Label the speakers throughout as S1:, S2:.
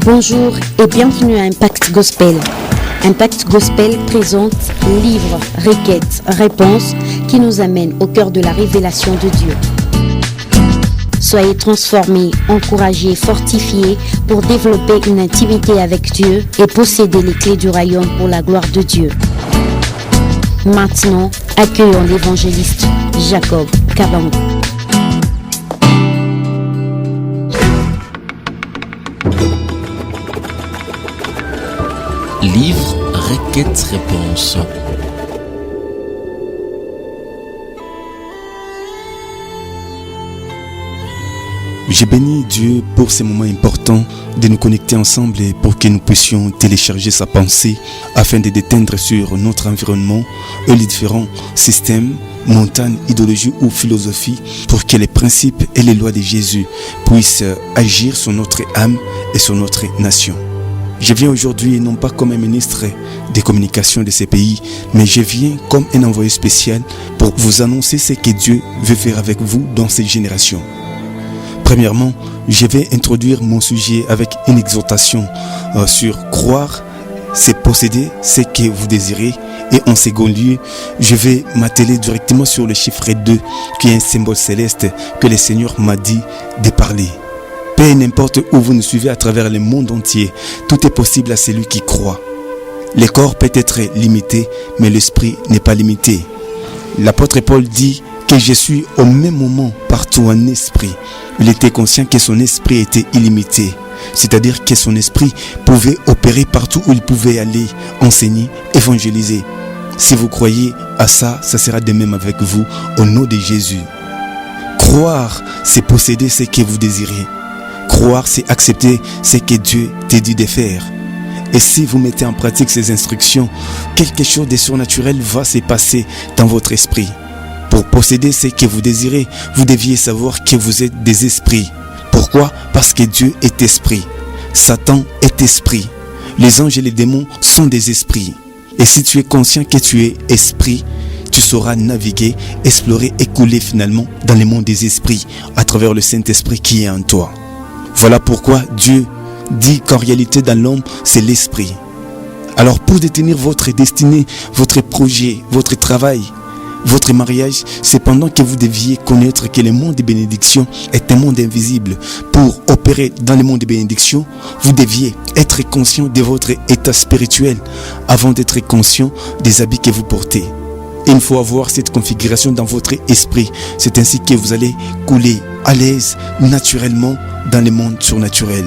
S1: Bonjour et bienvenue à Impact Gospel. Impact Gospel présente livres, requêtes, réponses qui nous amènent au cœur de la révélation de Dieu. Soyez transformés, encouragés, fortifiés pour développer une intimité avec Dieu et posséder les clés du royaume pour la gloire de Dieu. Maintenant, accueillons l'évangéliste Jacob Kabamou.
S2: Livre, requêtes, réponses.
S3: Je bénis Dieu pour ces moments importants de nous connecter ensemble et pour que nous puissions télécharger sa pensée afin de déteindre sur notre environnement et les différents systèmes, montagnes, idéologies ou philosophies pour que les principes et les lois de Jésus puissent agir sur notre âme et sur notre nation. Je viens aujourd'hui non pas comme un ministre des communications de ces pays, mais je viens comme un envoyé spécial pour vous annoncer ce que Dieu veut faire avec vous dans cette génération. Premièrement, je vais introduire mon sujet avec une exhortation sur croire, c'est posséder ce que vous désirez. Et en second lieu, je vais m'atteler directement sur le chiffre 2, qui est un symbole céleste que le Seigneur m'a dit de parler. Peu n'importe où vous nous suivez à travers le monde entier, tout est possible à celui qui croit. Le corps peut être limité, mais l'esprit n'est pas limité. L'apôtre Paul dit que je suis au même moment partout en esprit. Il était conscient que son esprit était illimité, c'est-à-dire que son esprit pouvait opérer partout où il pouvait aller, enseigner, évangéliser. Si vous croyez à ça, ça sera de même avec vous au nom de Jésus. Croire, c'est posséder ce que vous désirez. Croire, c'est accepter ce que Dieu t'a dit de faire. Et si vous mettez en pratique ces instructions, quelque chose de surnaturel va se passer dans votre esprit. Pour posséder ce que vous désirez, vous deviez savoir que vous êtes des esprits. Pourquoi ? Parce que Dieu est esprit. Satan est esprit. Les anges et les démons sont des esprits. Et si tu es conscient que tu es esprit, tu sauras naviguer, explorer et couler finalement dans le monde des esprits à travers le Saint-Esprit qui est en toi. Voilà pourquoi Dieu dit qu'en réalité dans l'homme, c'est l'esprit. Alors pour détenir votre destinée, votre projet, votre travail, votre mariage, c'est pendant que vous deviez connaître que le monde des bénédictions est un monde invisible. Pour opérer dans le monde des bénédictions, vous deviez être conscient de votre état spirituel avant d'être conscient des habits que vous portez. Il faut avoir cette configuration dans votre esprit. C'est ainsi que vous allez couler à l'aise, naturellement, dans le monde surnaturel.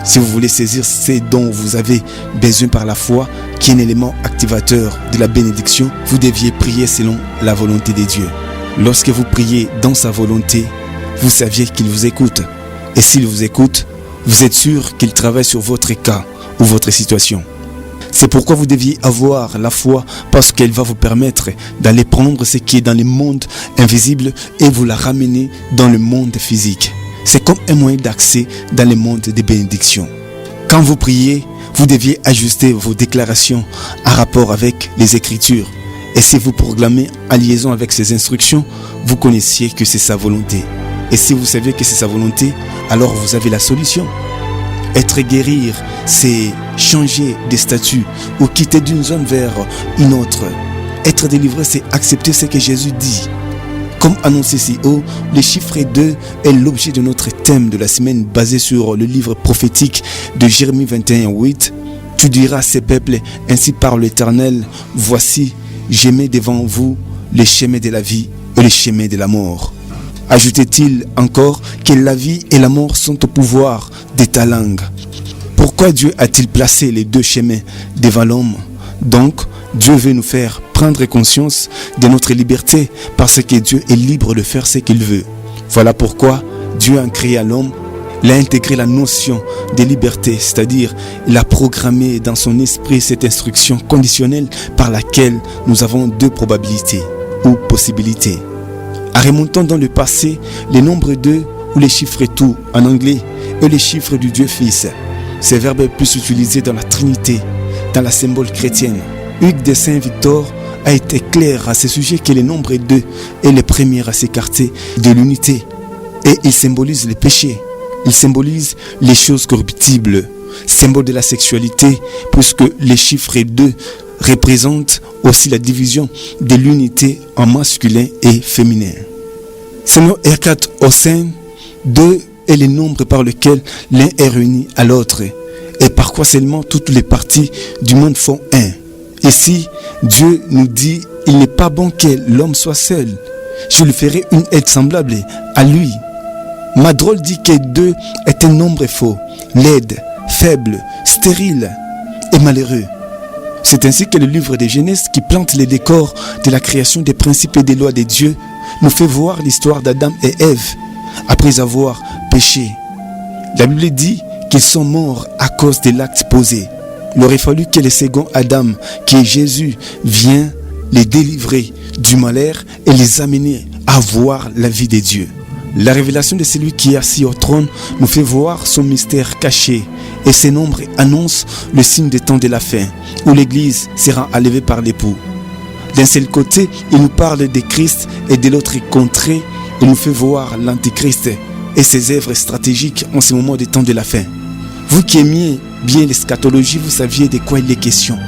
S3: Si vous voulez saisir ce dont vous avez besoin par la foi, qui est un élément activateur de la bénédiction, vous deviez prier selon la volonté de Dieu. Lorsque vous priez dans sa volonté, vous saviez qu'il vous écoute. Et s'il vous écoute, vous êtes sûr qu'il travaille sur votre cas ou votre situation. C'est pourquoi vous deviez avoir la foi, parce qu'elle va vous permettre d'aller prendre ce qui est dans le monde invisible et vous la ramener dans le monde physique. C'est comme un moyen d'accès dans le monde des bénédictions. Quand vous priez, vous deviez ajuster vos déclarations en rapport avec les Écritures. Et si vous proclamez en liaison avec ces instructions, vous connaissiez que c'est sa volonté. Et si vous savez que c'est sa volonté, alors vous avez la solution. Être guérir, c'est changer de statut ou quitter d'une zone vers une autre. Être délivré, c'est accepter ce que Jésus dit. Comme annoncé si haut, le chiffre 2 est l'objet de notre thème de la semaine basé sur le livre prophétique de Jérémie 21:8. Tu diras à ces peuples, ainsi parle l'Éternel, voici, je mets devant vous les chemins de la vie et les chemins de la mort. Ajoutait-il encore que la vie et la mort sont au pouvoir de ta langue. Pourquoi Dieu a-t-il placé les deux chemins devant l'homme ? Donc, Dieu veut nous faire prendre conscience de notre liberté parce que Dieu est libre de faire ce qu'il veut. Voilà pourquoi Dieu a créé à l'homme, il a intégré la notion de liberté, c'est-à-dire il a programmé dans son esprit cette instruction conditionnelle par laquelle nous avons deux probabilités ou possibilités. En remontant dans le passé, le nombre 2 ou les chiffres tout en anglais et les chiffres du Dieu Fils. Ces verbes est plus utilisé dans la Trinité, dans la symbole chrétienne. Hugues de Saint-Victor a été clair à ce sujet que le nombre 2 est le premier à s'écarter de l'unité et il symbolise les péchés. Il symbolise les choses corruptibles symbole de la sexualité, puisque les chiffres 2 représentent aussi la division de l'unité en masculin et féminin. Selon Eckhart Hausen, 2 est le nombre par lequel l'un est réuni à l'autre, et par quoi seulement toutes les parties du monde font un. Ici, Dieu nous dit, il n'est pas bon que l'homme soit seul. Je lui ferai une aide semblable à lui. Madrol dit que 2 est un nombre faux, laid, faible, stérile et malheureux. C'est ainsi que le livre de Genèse, qui plante les décors de la création des principes et des lois de Dieu, nous fait voir l'histoire d'Adam et Ève après avoir péché. La Bible dit qu'ils sont morts à cause de l'acte posé. Il aurait fallu que le second Adam, qui est Jésus, vienne les délivrer du malheur et les amener à voir la vie de Dieu. La révélation de celui qui est assis au trône nous fait voir son mystère caché, et ces nombres annoncent le signe des temps de la fin, où l'Église sera enlevée par l'époux. D'un seul côté, il nous parle de Christ, et de l'autre côté, il nous fait voir l'Antichrist et ses œuvres stratégiques en ce moment des temps de la fin. Vous qui aimiez bien l'eschatologie, vous saviez de quoi il est question.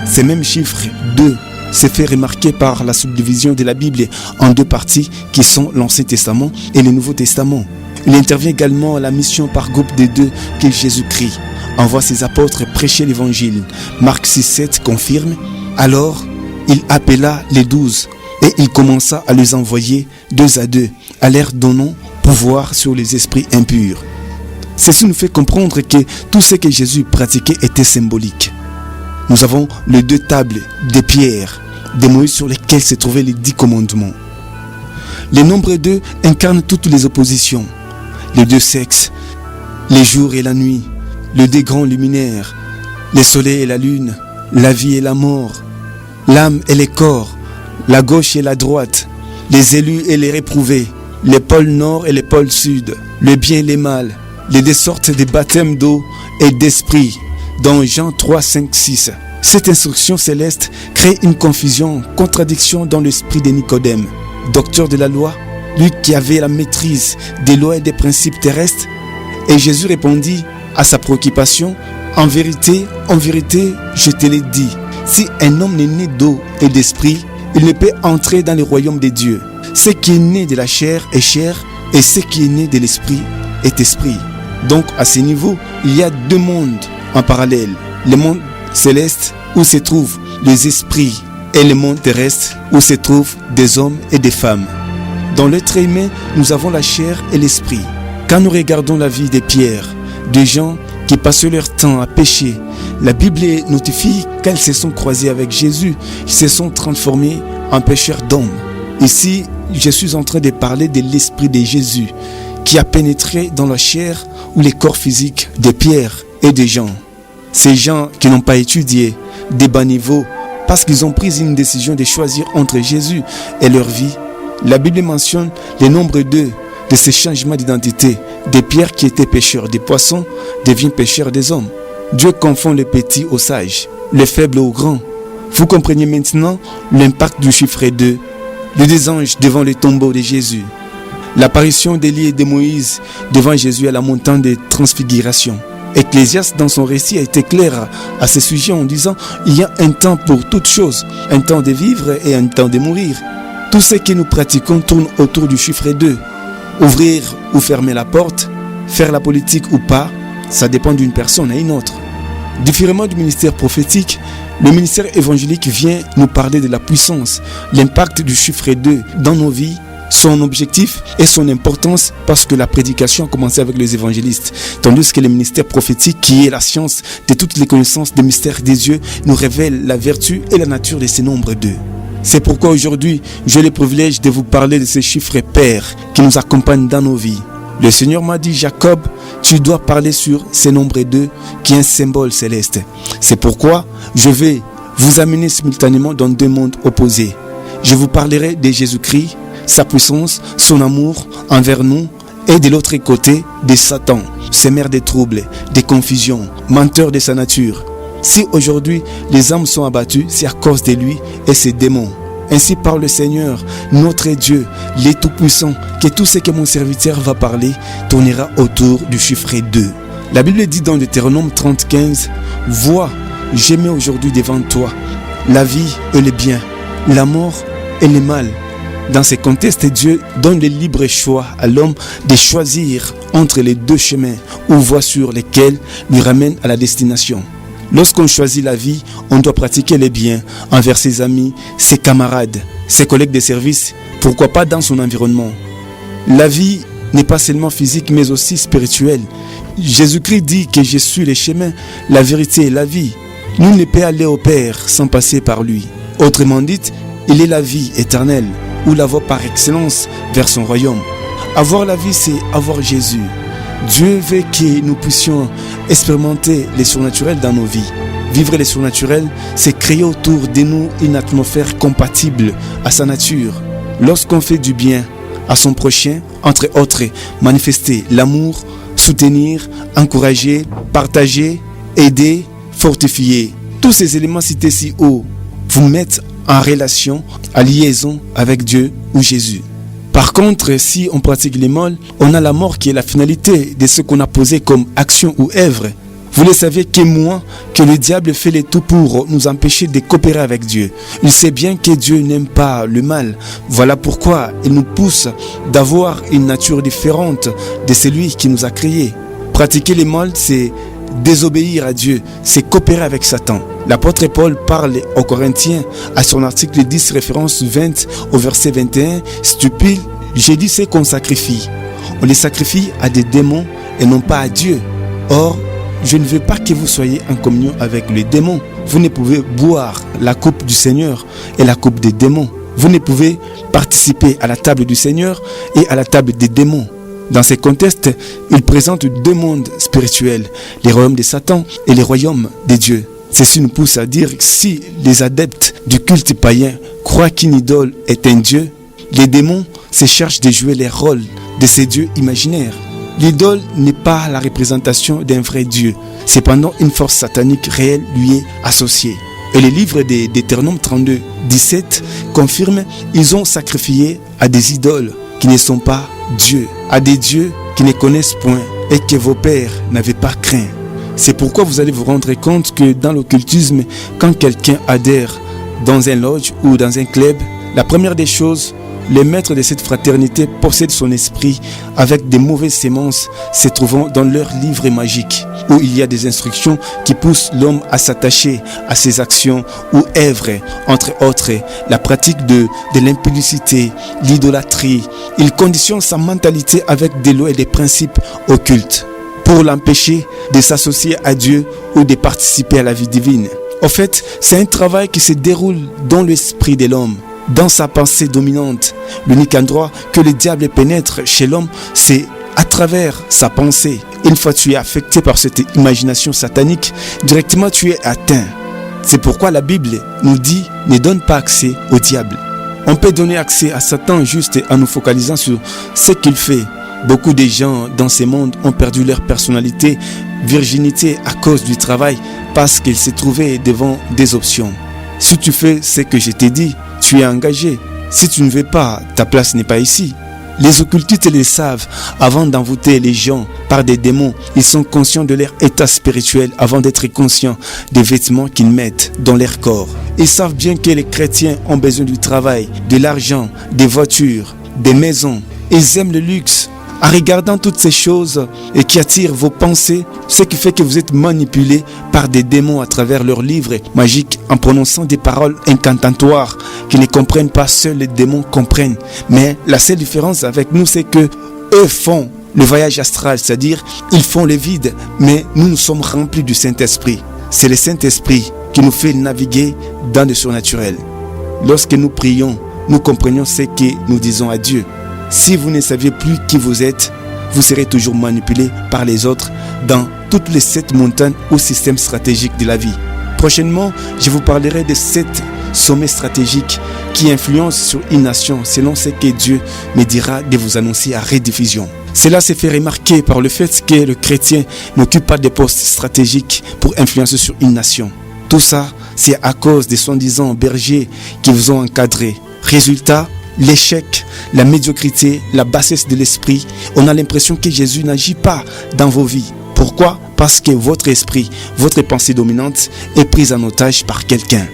S3: Ces mêmes chiffres 2 s'est fait remarquer par la subdivision de la Bible en 2 parties qui sont l'Ancien Testament et le Nouveau Testament. Il intervient également à la mission par groupe des 2 que Jésus-Christ envoie ses apôtres prêcher l'évangile. Marc 6,7 confirme. Alors, il appela les 12 et il commença à les envoyer 2 à 2, à leur donnant pouvoir sur les esprits impurs. Ceci nous fait comprendre que tout ce que Jésus pratiquait était symbolique. Nous avons les 2 tables de pierre de Moïse sur lesquelles se trouvaient les 10 commandements. Le nombre 2 incarne toutes les oppositions, les 2 sexes, les jours et la nuit, les 2 grands luminaires, le soleil et la lune, la vie et la mort, l'âme et les corps, la gauche et la droite, les élus et les réprouvés, les pôles nord et les pôles sud, le bien et le mal, les 2 sortes de baptêmes d'eau et d'esprit, dans Jean 3, 5, 6. Cette instruction céleste crée une confusion, contradiction dans l'esprit de Nicodème, docteur de la loi, lui qui avait la maîtrise des lois et des principes terrestres. Et Jésus répondit à sa préoccupation, en vérité, je te l'ai dit, si un homme n'est né d'eau et d'esprit, il ne peut entrer dans le royaume de Dieu. Ce qui est né de la chair est chair, et ce qui est né de l'esprit est esprit. Donc à ce niveau, il y a 2 mondes en parallèle, le monde céleste où se trouvent les esprits et le monde terrestre où se trouvent des hommes et des femmes. Dans l'être humain, nous avons la chair et l'esprit. Quand nous regardons la vie des pierres, des gens qui passaient leur temps à pécher, la Bible notifie qu'elles se sont croisées avec Jésus, ils se sont transformés en pécheurs d'hommes. Ici, je suis en train de parler de l'esprit de Jésus qui a pénétré dans la chair ou les corps physiques des pierres et des gens. Ces gens qui n'ont pas étudié des bas niveaux parce qu'ils ont pris une décision de choisir entre Jésus et leur vie. La Bible mentionne le nombre 2 de ces changements d'identité. Des pierres qui étaient pêcheurs des poissons deviennent pêcheurs des hommes. Dieu confond les petits aux sages, les faibles aux grands. Vous comprenez maintenant l'impact du chiffre 2. Les 2 anges devant le tombeau de Jésus. L'apparition d'Élie et de Moïse devant Jésus à la montagne de transfiguration. Ecclésiaste dans son récit a été clair à ce sujet en disant il y a un temps pour toutes choses, un temps de vivre et un temps de mourir. Tout ce que nous pratiquons tourne autour du chiffre 2. Ouvrir ou fermer la porte, faire la politique ou pas, ça dépend d'une personne à une autre. Différemment du ministère prophétique, le ministère évangélique vient nous parler de la puissance, l'impact du chiffre 2 dans nos vies, son objectif et son importance parce que la prédication a commencé avec les évangélistes, tandis que le ministère prophétique, qui est la science de toutes les connaissances des mystères des dieux, nous révèle la vertu et la nature de ces nombres 2. C'est pourquoi aujourd'hui, j'ai le privilège de vous parler de ces chiffres pairs qui nous accompagnent dans nos vies. Le Seigneur m'a dit, Jacob, tu dois parler sur ces nombres 2 qui est un symbole céleste. C'est pourquoi je vais vous amener simultanément dans 2 mondes opposés. Je vous parlerai de Jésus-Christ, sa puissance, son amour envers nous, et de l'autre côté, de Satan, semeur des troubles, des confusions, menteur de sa nature. Si aujourd'hui les âmes sont abattues, c'est à cause de lui et ses démons. Ainsi parle le Seigneur, notre Dieu, les Tout-Puissants, que tout ce que mon serviteur va parler tournera autour du chiffre 2. La Bible dit dans Deutéronome 30:15, « Vois, j'ai mis aujourd'hui devant toi la vie et le bien, la mort et le mal. » Dans ces contextes, Dieu donne le libre choix à l'homme de choisir entre les deux chemins ou voies sur lesquelles lui ramène à la destination. Lorsqu'on choisit la vie, on doit pratiquer les biens envers ses amis, ses camarades, ses collègues de service, pourquoi pas dans son environnement. La vie n'est pas seulement physique mais aussi spirituelle. Jésus-Christ dit que je suis le chemin, la vérité et la vie. Nul ne peut aller au Père sans passer par lui. Autrement dit, il est la vie éternelle, ou la voie par excellence vers son royaume. Avoir la vie, c'est avoir Jésus. Dieu veut que nous puissions expérimenter les surnaturels dans nos vies. Vivre les surnaturels, c'est créer autour de nous une atmosphère compatible à sa nature. Lorsqu'on fait du bien à son prochain, entre autres, manifester l'amour, soutenir, encourager, partager, aider, fortifier. Tous ces éléments cités si haut vous mettent en relation, en liaison avec Dieu ou Jésus. Par contre, si on pratique les mal, on a la mort qui est la finalité de ce qu'on a posé comme action ou œuvre. Vous le saviez que moi, que le diable fait le tout pour nous empêcher de coopérer avec Dieu. Il sait bien que Dieu n'aime pas le mal. Voilà pourquoi il nous pousse d'avoir une nature différente de celui qui nous a créés. Pratiquer le mal, c'est désobéir à Dieu, c'est coopérer avec Satan. L'apôtre Paul parle aux Corinthiens à son article 10, référence 20 au verset 21. Stupide, j'ai dit c'est qu'on sacrifie. On les sacrifie à des démons et non pas à Dieu. Or, je ne veux pas que vous soyez en communion avec les démons. Vous ne pouvez boire la coupe du Seigneur et la coupe des démons. Vous ne pouvez participer à la table du Seigneur et à la table des démons. Dans ces contextes, il présente deux mondes spirituels, les royaumes de Satan et les royaumes de Dieu. Ceci nous pousse à dire que si les adeptes du culte païen croient qu'une idole est un dieu, les démons se cherchent de jouer les rôles de ces dieux imaginaires. L'idole n'est pas la représentation d'un vrai Dieu. Cependant, une force satanique réelle lui est associée. Et le livre de Deutéronome 32, 17 confirme qu'ils ont sacrifié à des idoles qui ne sont pas Dieu, à des dieux qui ne connaissent point et que vos pères n'avaient pas craint. C'est pourquoi vous allez vous rendre compte que dans l'occultisme, quand quelqu'un adhère dans un lodge ou dans un club, la première des choses, les maîtres de cette fraternité possèdent son esprit avec des mauvaises sémences se trouvant dans leur livre magique, où il y a des instructions qui poussent l'homme à s'attacher à ses actions ou œuvres, entre autres la pratique de l'impudicité, l'idolâtrie. Il conditionne sa mentalité avec des lois et des principes occultes pour l'empêcher de s'associer à Dieu ou de participer à la vie divine. En fait, c'est un travail qui se déroule dans l'esprit de l'homme, dans sa pensée dominante. L'unique endroit que le diable pénètre chez l'homme, c'est à travers sa pensée. Une fois tu es affecté par cette imagination satanique, directement tu es atteint. C'est pourquoi la Bible nous dit « Ne donne pas accès au diable ». On peut donner accès à Satan juste en nous focalisant sur ce qu'il fait. Beaucoup de gens dans ce monde ont perdu leur personnalité, virginité à cause du travail parce qu'ils se trouvaient devant des options. Si tu fais ce que je t'ai dit, tu es engagé. Si tu ne veux pas, ta place n'est pas ici. Les occultistes le savent. Avant d'envoûter les gens par des démons, ils sont conscients de leur état spirituel avant d'être conscients des vêtements qu'ils mettent dans leur corps. Ils savent bien que les chrétiens ont besoin du travail, de l'argent, des voitures, des maisons. Ils aiment le luxe. En regardant toutes ces choses et qui attirent vos pensées, ce qui fait que vous êtes manipulés par des démons à travers leurs livres magiques en prononçant des paroles incantatoires qui ne comprennent pas, seuls les démons comprennent. Mais la seule différence avec nous, c'est que eux font le voyage astral, c'est-à-dire ils font le vide, mais nous sommes remplis du Saint-Esprit. C'est le Saint-Esprit qui nous fait naviguer dans le surnaturel. Lorsque nous prions, nous comprenons ce que nous disons à Dieu. Si vous ne saviez plus qui vous êtes, vous serez toujours manipulé par les autres dans toutes les 7 montagnes ou systèmes stratégiques de la vie. Prochainement, je vous parlerai de 7 sommets stratégiques qui influencent sur une nation selon ce que Dieu me dira de vous annoncer à rediffusion. Cela se fait remarquer par le fait que le chrétien n'occupe pas de postes stratégiques pour influencer sur une nation. Tout ça, c'est à cause des soi-disant bergers qui vous ont encadré. Résultat, l'échec, la médiocrité, la bassesse de l'esprit. On a l'impression que Jésus n'agit pas dans vos vies. Pourquoi ? Parce que votre esprit, votre pensée dominante est prise en otage par quelqu'un.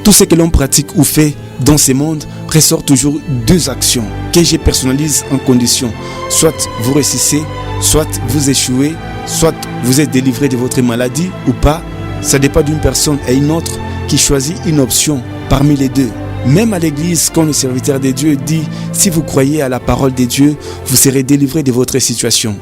S3: Tout ce que l'on pratique ou fait dans ce monde ressort toujours deux actions que je personnalise en condition. Soit vous réussissez, soit vous échouez, soit vous êtes délivré de votre maladie ou pas. Ça dépend d'une personne à une autre qui choisit une option parmi les deux. Même à l'église, quand le serviteur de Dieu dit « Si vous croyez à la parole de Dieu, vous serez délivré de votre situation ».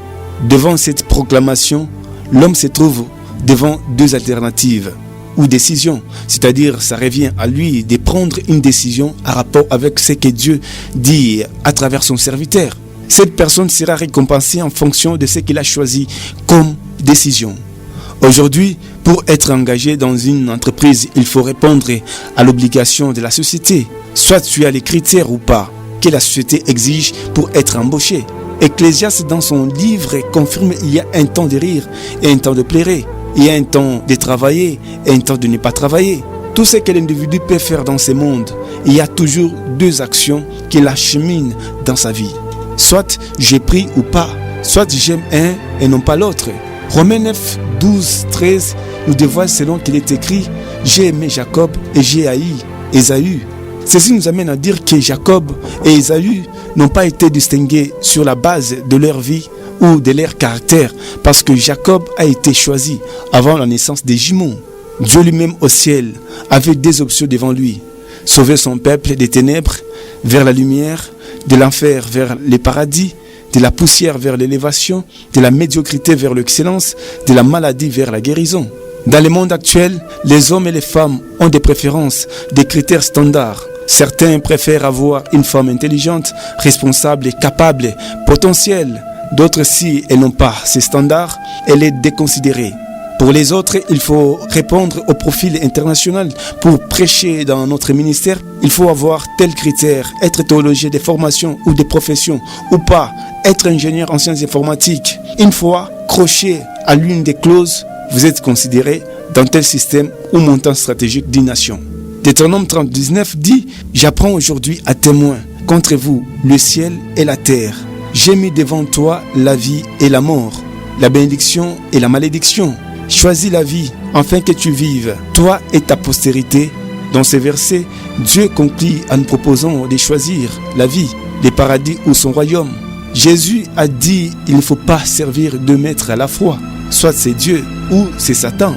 S3: Devant cette proclamation, l'homme se trouve devant deux alternatives ou décisions. C'est-à-dire, ça revient à lui de prendre une décision en rapport avec ce que Dieu dit à travers son serviteur. Cette personne sera récompensée en fonction de ce qu'il a choisi comme décision. Aujourd'hui, pour être engagé dans une entreprise, il faut répondre à l'obligation de la société. Soit tu as les critères ou pas que la société exige pour être embauché. Ecclésiaste, dans son livre, confirme qu'il y a un temps de rire et un temps de pleurer. Il y a un temps de travailler et un temps de ne pas travailler. Tout ce que l'individu peut faire dans ce monde, il y a toujours deux actions qui l'acheminent dans sa vie. Soit j'ai pris ou pas, soit j'aime un et non pas l'autre. Romains 9, 12, 13 nous dévoile selon qu'il est écrit « J'ai aimé Jacob et j'ai haï Ésaü ». Ceci nous amène à dire que Jacob et Ésaü n'ont pas été distingués sur la base de leur vie ou de leur caractère, parce que Jacob a été choisi avant la naissance des jumeaux. Dieu lui-même au ciel avait deux options devant lui: sauver son peuple des ténèbres vers la lumière, de l'enfer vers le paradis, de la poussière vers l'élévation, de la médiocrité vers l'excellence, de la maladie vers la guérison. Dans le monde actuel, les hommes et les femmes ont des préférences, des critères standards. Certains préfèrent avoir une femme intelligente, responsable et capable, potentielle. D'autres, si elles n'ont pas ces standards, elle est déconsidérée. Pour les autres, il faut répondre au profil international. Pour prêcher dans notre ministère, il faut avoir tel critère, être théologien des formations ou des professions, ou pas, être ingénieur en sciences informatiques. Une fois croché à l'une des clauses, vous êtes considéré dans tel système ou montant stratégique d'une nation. Deutéronome 30:19 dit « J'apprends aujourd'hui à témoin contre vous le ciel et la terre. J'ai mis devant toi la vie et la mort, la bénédiction et la malédiction. Choisis la vie, afin que tu vives, toi et ta postérité. » Dans ces versets, Dieu conclut en nous proposant de choisir la vie, le paradis ou son royaume. Jésus a dit il ne faut pas servir deux maîtres à la fois. Soit c'est Dieu ou c'est Satan.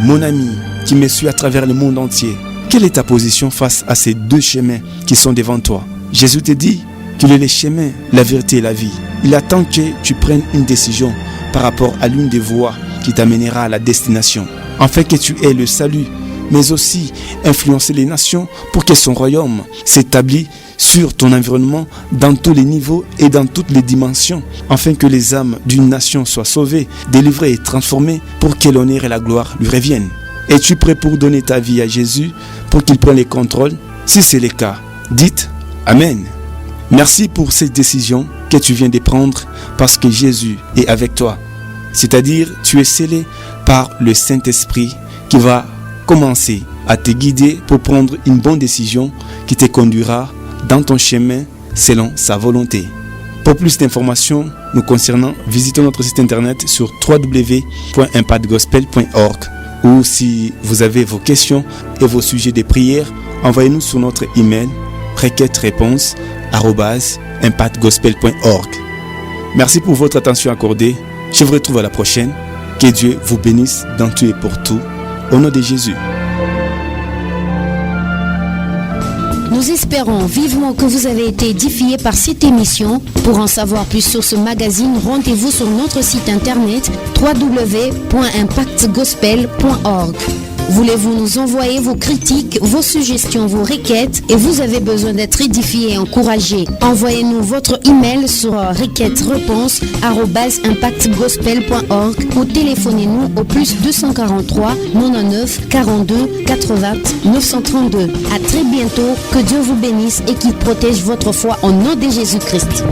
S3: Mon ami qui me suit à travers le monde entier, quelle est ta position face à ces deux chemins qui sont devant toi? Jésus te dit qu'il est le chemin, la vérité et la vie. Il attend que tu prennes une décision par rapport à l'une des voies qui t'amènera à la destination, afin que tu aies le salut, mais aussi influencer les nations pour que son royaume s'établisse sur ton environnement dans tous les niveaux et dans toutes les dimensions, afin que les âmes d'une nation soient sauvées, délivrées et transformées pour que l'honneur et la gloire lui reviennent. Es-tu prêt pour donner ta vie à Jésus pour qu'il prenne le contrôle? Si c'est le cas, dites Amen. Merci pour cette décision que tu viens de prendre, parce que Jésus est avec toi. C'est-à-dire, tu es scellé par le Saint-Esprit qui va commencer à te guider pour prendre une bonne décision qui te conduira dans ton chemin selon sa volonté. Pour plus d'informations nous concernant, visitez notre site internet sur www.impactgospel.org, ou si vous avez vos questions et vos sujets de prière, envoyez-nous sur notre email requête-réponse@impactgospel.org. Merci pour votre attention accordée. Je vous retrouve à la prochaine. Que Dieu vous bénisse dans tout et pour tout. Au nom de Jésus.
S1: Nous espérons vivement que vous avez été édifiés par cette émission. Pour en savoir plus sur ce magazine, rendez-vous sur notre site internet www.impactgospel.org. Voulez-vous nous envoyer vos critiques, vos suggestions, vos requêtes et vous avez besoin d'être édifié et encouragé? Envoyez-nous votre email sur requête-réponse@impactgospel.org ou téléphonez-nous au +243 99 42 80 932. À très bientôt, que Dieu vous bénisse et qu'il protège votre foi au nom de Jésus-Christ.